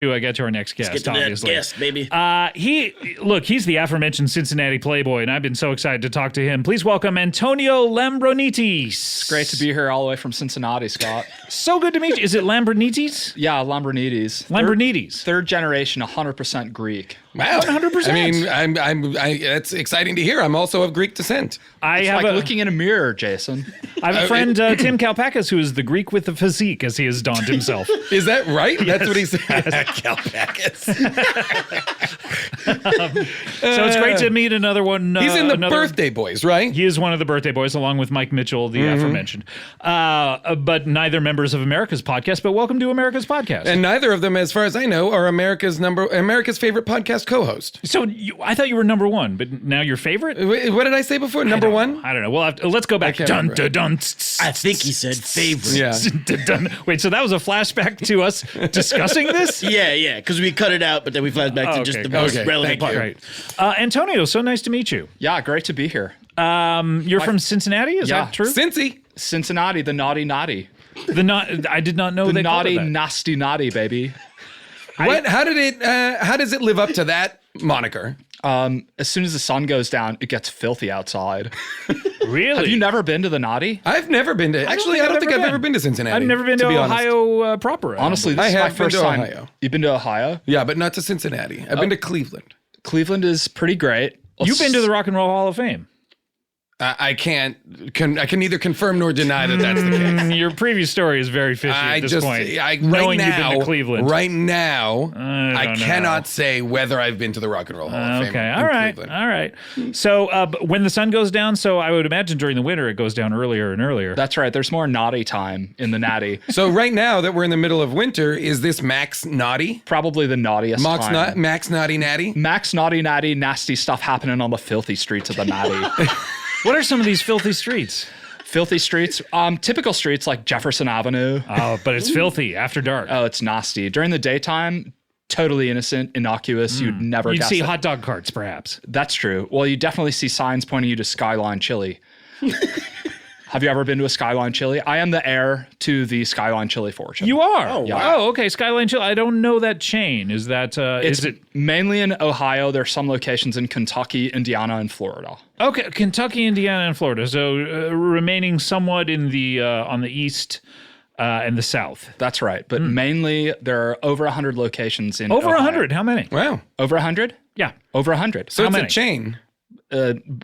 I get to our next guest, Let's get to obviously. that guest, baby. He's the aforementioned Cincinnati playboy, and I've been so excited to talk to him. Please welcome Antonio Lambrinidis. It's great to be here all the way from Cincinnati, Scott. So good to meet you. Is it Lambrinidis? Yeah, Lambrinidis. Lambrinidis. Third generation, 100% Greek. Wow, 100%. I mean, that's exciting to hear. I'm also of Greek descent. It's like looking in a mirror, Jason. I have a friend, Tim Kalpakis, who is the Greek with the physique, as he has donned himself. Is that right? Yes. That's what he said. Kalpakis. So it's great to meet another one. He's in the Birthday Boys, right? He is one of the Birthday Boys, along with Mike Mitchell, the aforementioned. But neither members of America's Podcast. But welcome to America's Podcast. And neither of them, as far as I know, are America's favorite podcast co-host. So I thought you were number one, but now you're favorite? What did I say before? Number one? I don't know. Well, let's go back. Dun, dun, dun, I think he said favorite. Yeah. Wait, so that was a flashback to us discussing this? Yeah, because we cut it out, but then we flash back to just the most relevant part. Right. Antonio, so nice to meet you. Yeah, great to be here. You're from Cincinnati, is that true? Cincy. Cincinnati, the naughty naughty. I did not know The they called it naughty, that. nasty naughty, baby. How does it live up to that moniker? As soon as the sun goes down, it gets filthy outside. Really? Have you never been to the naughty? I've never been to. Actually, I don't think I've ever been to Cincinnati. I've never been to be honest. Ohio proper. Honestly, this I is my have been first to time. Ohio. You've been to Ohio? Yeah, but not to Cincinnati. I've been to Cleveland. Cleveland is pretty great. You've been to the Rock and Roll Hall of Fame. I can neither confirm nor deny that that's the case. Your previous story is very fishy at this point. Knowing you've been to Cleveland. Right now, I don't cannot know. say whether I've been to the Rock and Roll Hall of Fame. Okay, in all right, Cleveland. all right. So but when the sun goes down, so I would imagine during the winter it goes down earlier and earlier. That's right. There's more naughty time in the natty. So right now that we're in the middle of winter, is this Max Naughty? Probably the naughtiest time. Max Naughty Natty? Max naughty natty nasty stuff happening on the filthy streets of the natty. What are some of these filthy streets? Filthy streets, typical streets like Jefferson Avenue. Oh, but it's filthy after dark. Oh, it's nasty. During the daytime, totally innocent, innocuous. You'd never You'd guess see it. hot dog carts, perhaps. That's true. Well, you definitely see signs pointing you to Skyline Chili. Have you ever been to a Skyline Chili? I am the heir to the Skyline Chili fortune. You are? Oh, wow. Oh, okay. Skyline Chill. I don't know that chain. Is that, It's is it? mainly in Ohio. There's some locations in Kentucky, Indiana, and Florida. Okay, Kentucky, Indiana, and Florida. So remaining somewhat in the on the east and the south. That's right. But mainly there are over 100 locations in Over Ohio. 100. How many? Wow. Over 100? Yeah. Over 100. So How it's many? a chain.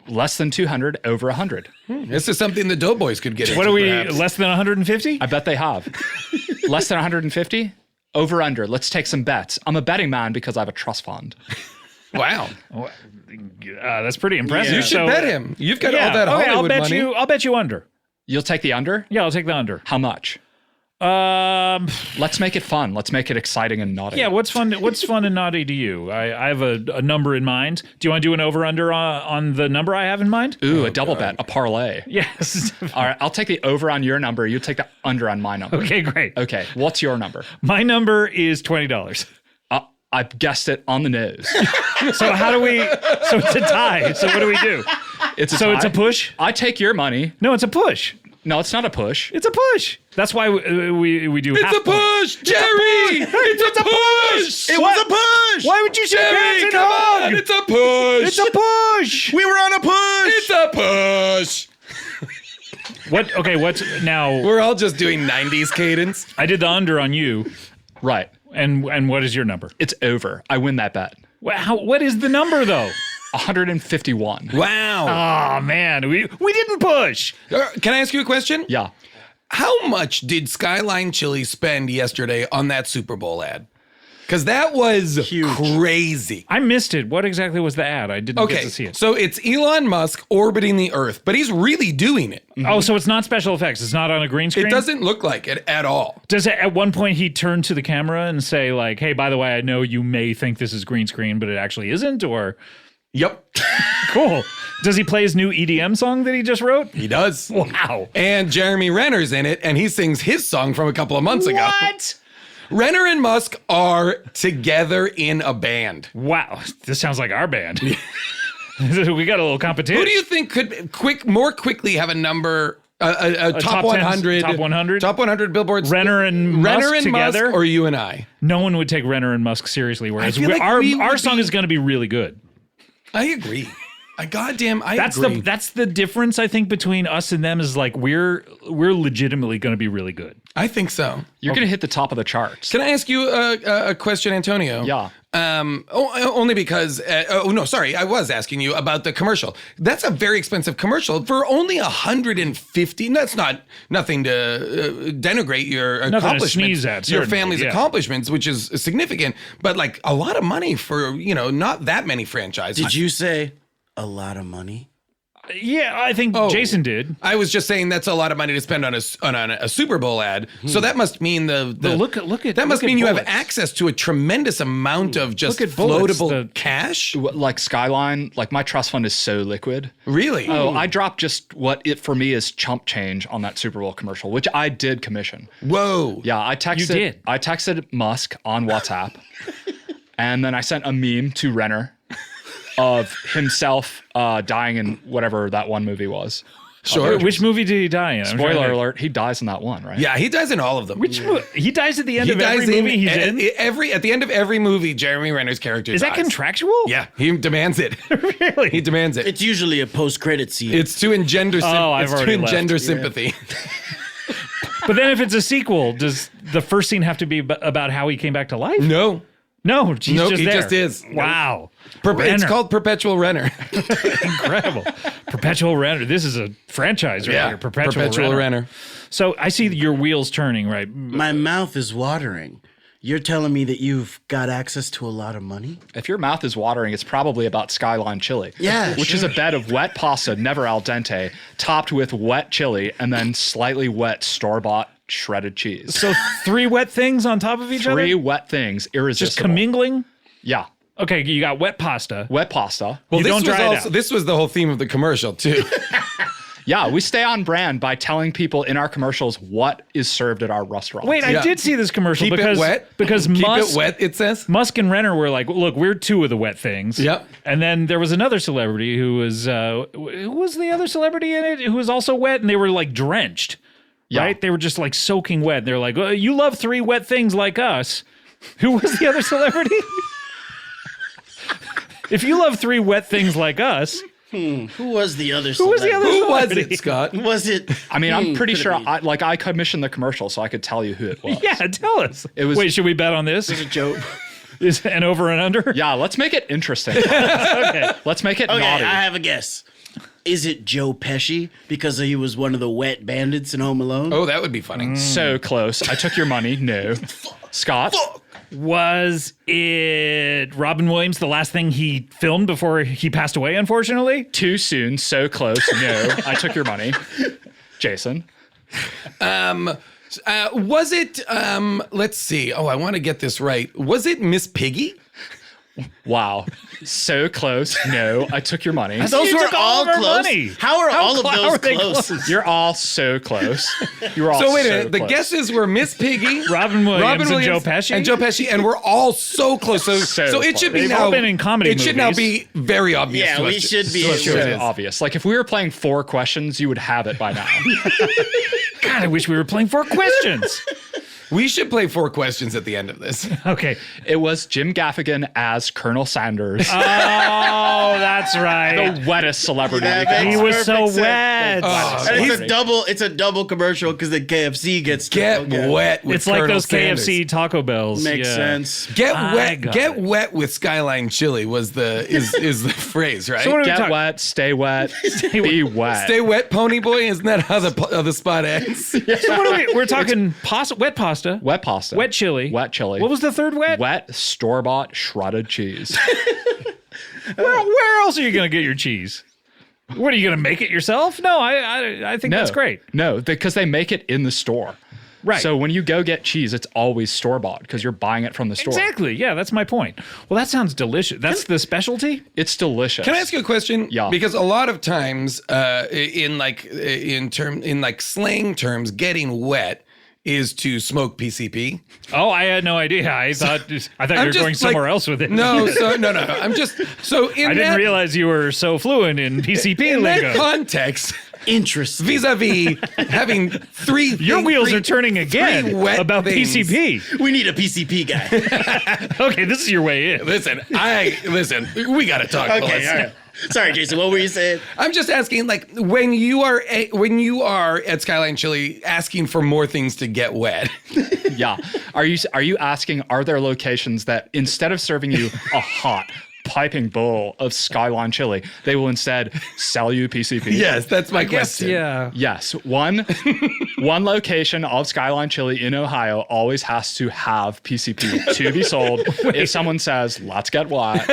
Less than 200, over 100. This is something the Doughboys could get into. What are we, perhaps. less than 150? I bet they have. Less than 150? Over, under. Let's take some bets. I'm a betting man because I have a trust fund. Wow. That's pretty impressive. You should bet him. You've got Yeah, all that okay, Hollywood money. I'll bet you under. You'll take the under? Yeah, I'll take the under. How much? Let's make it fun. Let's make it exciting and naughty. Yeah, what's fun and naughty to you? I have a number in mind. Do you want to do an over-under on the number I have in mind? Ooh, a double bet, a parlay. Yes. All right, I'll take the over on your number. You take the under on my number. Okay, great. Okay, what's your number? My number is $20. I guessed it on the nose. So how do we, so it's a tie. So what do we do? It's a So it's a tie. push? I take your money. No, it's a push. No, it's not a push. It's a push. That's why we do half It's a push, Jerry! It's a push! It was a push! Why would you say Jerry, hands and come hug? on! It's a push! It's a push. We were on a push! It's a push! What? Okay, what's now? We're all just doing 90s cadence. I did the under on you, Right. and what is your number? It's over. I win that bet. What is the number though? 151. Wow. Oh man, we didn't push. Can I ask you a question? Yeah. How much did Skyline Chili spend yesterday on that Super Bowl ad? Because that was crazy. I missed it. What exactly was the ad? I didn't get Okay, to see it. so it's Elon Musk orbiting the Earth, but he's really doing it. Oh, so it's not special effects. It's not on a green screen. It doesn't look like it at all. Does it, at one point he turn to the camera and say like, "Hey, by the way, I know you may think this is green screen, but it actually isn't"? Or Yep. cool. Does he play his new EDM song that he just wrote? He does. Wow. And Jeremy Renner's in it, and he sings his song from a couple of months ago. What? Renner and Musk are together in a band. Wow. This sounds like our band. We got a little competition. Who do you think could more quickly have a number A top 100. Top 100? Top 100 billboards. Renner and Musk together? Musk, or you and I? No one would take Renner and Musk seriously, whereas feel like our song is going to be really good. I agree. I that's agree. That's the difference, I think, between us and them is like we're legitimately going to be really good. I think so. You're going to hit the top of the charts. Can I ask you a question, Antonio? Yeah. Only because, I was asking you about the commercial. That's a very expensive commercial for only $150. That's nothing to denigrate your accomplishments, sneeze at, your certainly, family's accomplishments, which is significant, but like a lot of money for, not that many franchises. Did you say a lot of money? Yeah, I think Jason did. I was just saying that's a lot of money to spend on a Super Bowl ad. So that must mean that must mean you have access to a tremendous amount of just floatable cash. Like Skyline, like my trust fund is so liquid. Really? Oh, I dropped just what it for me is chump change on that Super Bowl commercial, which I did commission. Whoa. Yeah, I texted Musk on WhatsApp, and then I sent a meme to Renner of himself dying in whatever that one movie was. Sure. Which movie did he die in? Spoiler alert, he dies in that one, right? Yeah, he dies in all of them. He dies at the end of every movie he's in? At the end of every movie, Jeremy Renner's character dies. Is that contractual? Yeah, he demands it. Really? He demands it. It's usually a post-credit scene. It's to engender sympathy. But then if it's a sequel, does the first scene have to be about how he came back to life? No. No, he's just he there. just is. Wow. It's called Perpetual Renner. Incredible. Perpetual Renner. This is a franchise right here. Perpetual Renner. So I see your wheels turning, right? My mouth is watering. You're telling me that you've got access to a lot of money? If your mouth is watering, it's probably about Skyline chili. Yeah, which is a bed of wet pasta, never al dente, topped with wet chili, and then slightly wet store-bought shredded cheese. So 3 wet things on top of each other? 3 wet things, irresistible. Just commingling? Yeah. Okay, you got wet pasta. Wet pasta. Well, this this was the whole theme of the commercial, too. Yeah, we stay on brand by telling people in our commercials what is served at our restaurant. Wait, I did see this commercial Keep it wet. Because Keep Musk, it wet, it says. Musk and Renner were like, look, we're 2 of the wet things. Yep. And then there was another celebrity who was the other celebrity in it who was also wet, and they were like drenched. Yeah. Right? They were just like soaking wet. They're like, you love 3 wet things like us. Who was the other celebrity? If you love 3 wet things like us. Who was the other Who was the other Who was celebrity? it, Scott? Was it? I mean, I'm pretty sure I commissioned the commercial, so I could tell you who it was. Yeah, tell us. Wait, should we bet on this? It was a joke. Is an over and under? Yeah, let's make it interesting. Okay. Let's make it Okay, naughty. I have a guess. Is it Joe Pesci because he was one of the wet bandits in Home Alone? Oh, that would be funny. So close. I took your money. No. Scott? Was it Robin Williams, the last thing he filmed before he passed away, unfortunately? Too soon. So close. No. I took your money. Jason? Was it, let's see. Oh, I want to get this right. Was it Miss Piggy? Wow. So close. No. I took your money. Those You were took all all of our close. money. How are all of how those are they close? close? You're all so close. You were all So wait a so minute. The close. guesses were Miss Piggy, Robin Williams and Joe Pesci? and Joe Pesci, and we're all so close. So it should be They've now. all been in comedy It should now movies. be very obvious. Yeah, to we us. should be to us able who it to. is. Obvious. Like if we were playing 4 questions, you would have it by now. God, I wish we were playing 4 questions. We should play 4 questions at the end of this. Okay. It was Jim Gaffigan as Colonel Sanders, Oh, that's right. the wettest celebrity. That we could makes He was so perfect sense. wet. Oh, And it's a double commercial because the KFC gets Get wet with It's like Colonel those Sanders. KFC Taco Bells. Makes Yeah. sense. Get I wet. got Get it. wet with Skyline chili is the phrase, right? So what are we Get talking- wet, stay wet, be wet. Stay wet, pony boy. Isn't that how the spot ends? So what are we? We're talking wet pasta, Wet pasta. wet chili. Wet chili. What was the third wet? Wet store-bought shredded cheese. Where else are you going to get your cheese? What are you going to make it yourself? No, I think that's great. No, because they make it in the store. Right. So when you go get cheese, it's always store-bought because you're buying it from the store. Exactly. Yeah, that's my point. Well, that sounds delicious. That's the specialty? It's delicious. Can I ask you a question? Yeah. Because a lot of times, in slang terms, getting wet is to smoke PCP. Oh, I had no idea. I thought you were going somewhere else with it. No. I'm just so in I didn't realize you were so fluent in PCP in lingo. that context. Interesting. vis-a-vis having three. Your wheels are turning again about things. PCP. We need a PCP guy. Okay, this is your way in. Listen, we got to talk. Okay, Bullets. all right. Sorry, Jason. What were you saying? I'm just asking, like, when you are at Skyline Chili asking for more things to get wet. Yeah. Are you asking, are there locations that instead of serving you a hot, piping bowl of Skyline chili, they will instead sell you PCP? Yes, that's my question. Yeah. Yes. One location of Skyline chili in Ohio always has to have PCP to be sold. If someone says, let's get wet.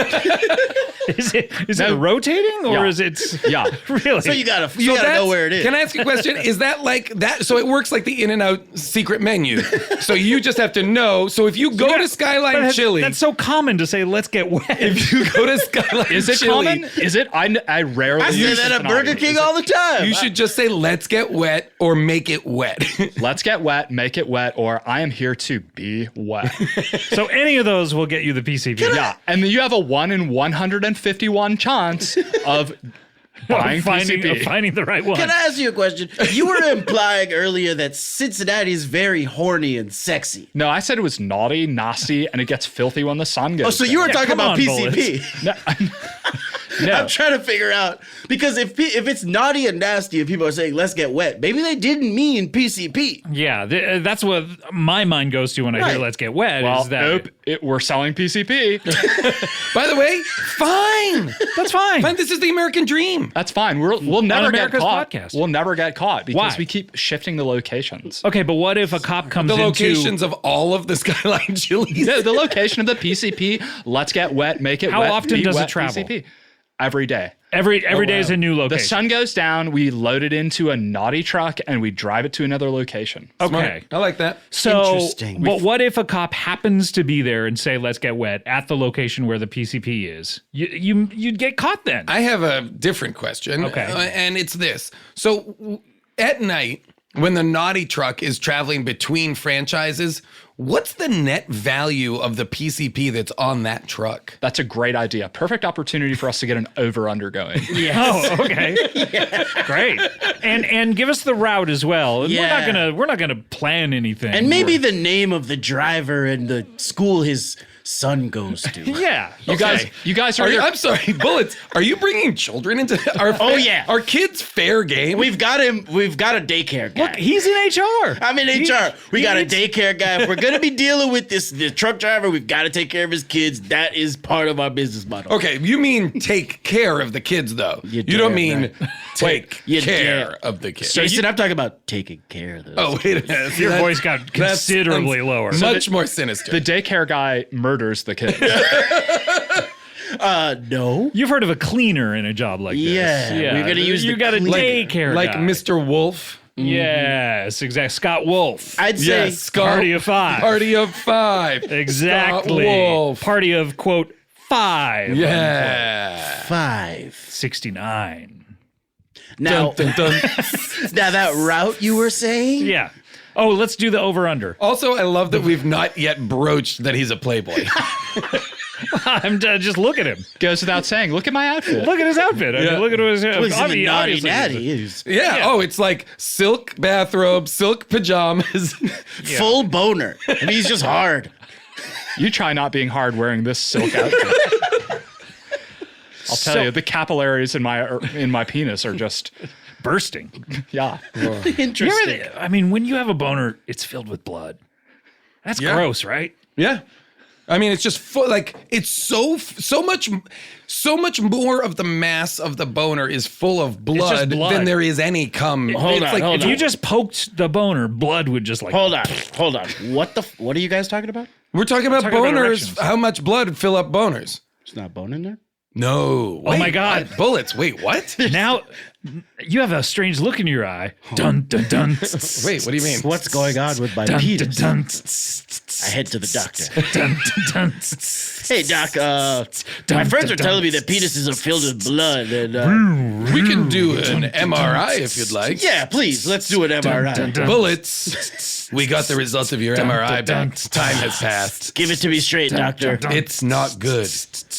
Is it rotating or Yeah. is it? Yeah. Really? So you gotta know where it is. Can I ask you a question? Is that like that? So it works like the In-N-Out secret menu. So you just have to know. So if you go to Skyline Chili, That's so common to say, let's get wet. if you go to Skyline Is it Chili, common? Is it? I rarely I say use that at Cincinnati. Burger King all the time. you should just say, let's get wet or make it wet. Let's get wet, make it wet, or I am here to be wet. So any of those will get you the PCP. Yeah. And then you have a 1 in 151 chance of buying PCP. Finding the right one. Can I ask you a question? You were implying earlier that Cincinnati is very horny and sexy. No, I said it was naughty, nasty, and it gets filthy when the sun goes Oh, so you were down. talking come about on, PCP. No. I'm trying to figure out because if it's naughty and nasty and people are saying let's get wet, maybe they didn't mean PCP. Yeah, that's what my mind goes to when I hear Right. "Let's Get Wet." Well, is that nope, we're selling PCP. By the way, fine. that's fine. Fine. This is the American dream. That's fine. We'll never get America's caught. podcast. We'll never get caught because Why? we keep shifting the locations. Okay, but what if a cop comes The into locations of all of the Skyline Chilies. The location of the PCP, let's get wet, make it How wet. often be does it wet travel? PCP. Every day. every day is a new The location? sun goes down, we load it into a naughty truck, and we drive it to another location. Okay. I like that. So, Interesting. but what if a cop happens to be there and say, "Let's get wet" at the location where the PCP is? You'd get caught then. I have a different question. Okay. And it's this. So at night, when the naughty truck is traveling between franchises, what's the net value of the PCP that's on that truck? That's a great idea. Perfect opportunity for us to get an over-under going. Oh, okay. Great. And give us the route as well. And Yeah. we're not gonna plan anything. And maybe the name of the driver and the school his son goes to. Yeah. You guys are. I'm sorry, Bullets. Are you bringing children into our? Oh, yeah. Are kids fair game? We've got a daycare guy. Look, he's in HR. I'm in HR. We got a needs- daycare guy. If we're gonna be dealing with the truck driver, we've got to take care of his kids. That is part of our business model. Okay, you mean take care of the kids, though. You damn don't mean right. take You care damn- of the kids. Jason, I'm talking about taking care of those. Oh, wait a minute. Your voice got considerably lower. Much more sinister. The daycare guy murders the kid. No. You've heard of a cleaner in a job like this. Yeah, we're gonna use You the got a cleaner. daycare like guy. Mr. Wolf. Yes, exactly. Scott Wolf. I'd say Yes, Scott. Party of five. Party of five. Exactly. Scott Wolf. Party of, quote, five. Yeah. 5. 69. Now, Dun, dun, dun. now that route you were saying? Yeah. Oh, let's do the over-under. Also, I love that we've not yet broached that he's a playboy. Just look at him. Goes without saying. Look at my outfit. Look at his outfit. I mean, Yeah. look at his Well, he's in the naughty obviously- natty. He's Yeah. Yeah. Oh, it's like silk bathrobe, silk pajamas. full boner. And he's just hard. You try not being hard wearing this silk outfit. I'll tell you, the capillaries in my penis are just bursting. yeah. Interesting. I mean, when you have a boner, it's filled with blood. That's Yeah. gross, right? Yeah. I mean, it's just like it's so much more of the mass of the boner is full of blood, blood. than there is any cum. Hold It's on, hold If you just poked the boner, blood would just like. Hold on. What are you guys talking about? We're talking about talking about boners. erections. How much blood would fill up boners? There's not bone in there? No. Oh my God. what? Bullets. Wait, what? Now, you have a strange look in your eye. Dun dun dun. Wait, what do you mean? What's going on with my Dun, penis? dun, I head to the doctor. dun, dun, dun. Hey, doc, my friends are telling me that penises are filled with blood. And, We can do an MRI if you'd like. yeah, please, let's do an MRI. dun, dun. Bullets. We got the results of your MRI dun, back. Time has passed. Give it to me straight, doctor. It's not good.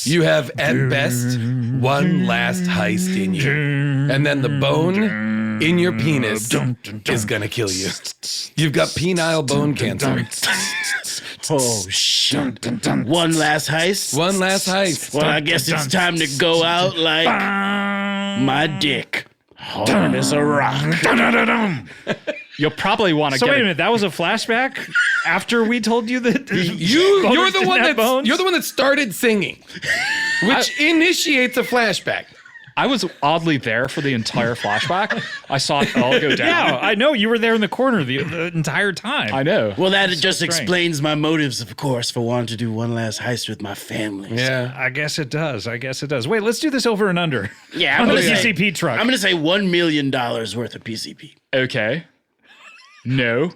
You have, at best, one last heist in you. And then the bone in your penis is gonna kill you. You've got penile bone cancer. Oh shit! One last heist. One last heist. Well, I guess it's time to go out like my dick hard as a rock. You'll probably want to So get wait a minute, that was a flashback after we told you that You're the one that started singing, which initiates a flashback. I was oddly there for the entire flashback. I saw it all go down. Yeah, I know. You were there in the corner the entire time. I know. Well, that just explains my motives, of course, for wanting to do one last heist with my family. Yeah. I guess it does. Wait, let's do this over and under. Yeah, on I'm the gonna say- PCP truck. I'm going to say $1 million worth of PCP. Okay. No.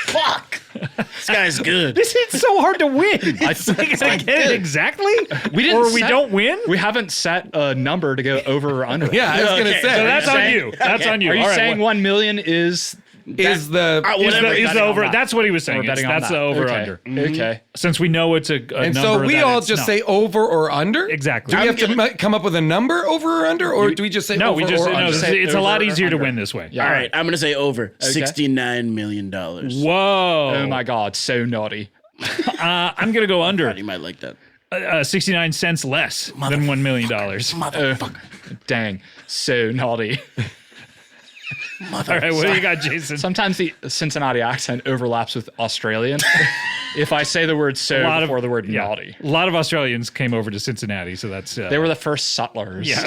Fuck! This guy's good. This is so hard to win. I gotta get it exactly. We didn't. Or we don't win. We haven't set a number to go over or under. Yeah, I was gonna Okay. say. So that's on you. That's on you. Are you All right, saying 1 million is is the Is the betting over? on that. That's what he was saying. We're betting on That's that. the over Okay. under. Okay. Since we know it's a and number so we that all it's just not. say over or under. Exactly. Do we have to come up with a number over or under, or do we just say No, over we just or no. under? Say It's a lot over or easier to under. win this way. Yeah. All right, I'm going to say over. $69 million. Whoa. Oh my God, so naughty. I'm gonna go under. You might like that. 69 cents less than $1 million. Dang, so naughty. All right, what do you got, Jason? Sometimes the Cincinnati accent overlaps with Australian. If I say the word so before the word naughty. A lot of Australians came over to Cincinnati, so that's They were the first settlers. yeah.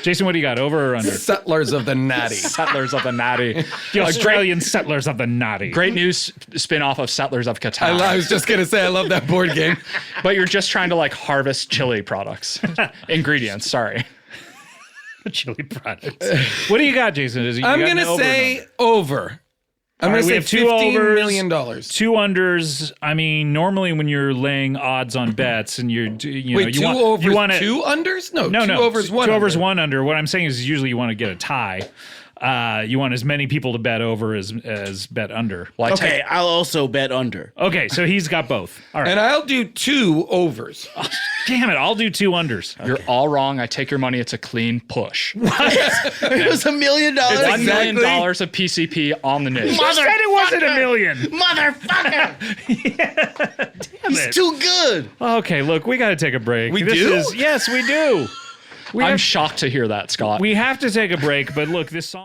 Jason, what do you got? Over or under? Settlers of the Natty. Settlers of the Natty. The Australian settlers of the Natty. Great news spin-off of Settlers of Catan. I was just gonna say I love that board game. But you're just trying to like harvest chili products. Ingredients, sorry. Chili products. What do you got, Jason? I'm gonna say over. I'm All right, gonna we say have two $15 overs, million. Two unders. I mean, normally when you're laying odds on bets and you Wait, two overs, you want two unders? No, no, two overs, one two overs, under. one under. What I'm saying is usually you want to get a tie. You want as many people to bet over as bet under. Well, Okay, I'll also bet under. Okay, so he's got both. All right. And I'll do two overs. Damn it, I'll do two unders. you're all wrong. I take your money. It's a clean push. It was $1 million. $1 million of PCP on the nose. You said it wasn't a million. Motherfucker! Damn He's it. too good. Okay, look, we got to take a break. We do? Yes, we do. I'm shocked to hear that, Scott. We have to take a break, but look, this song.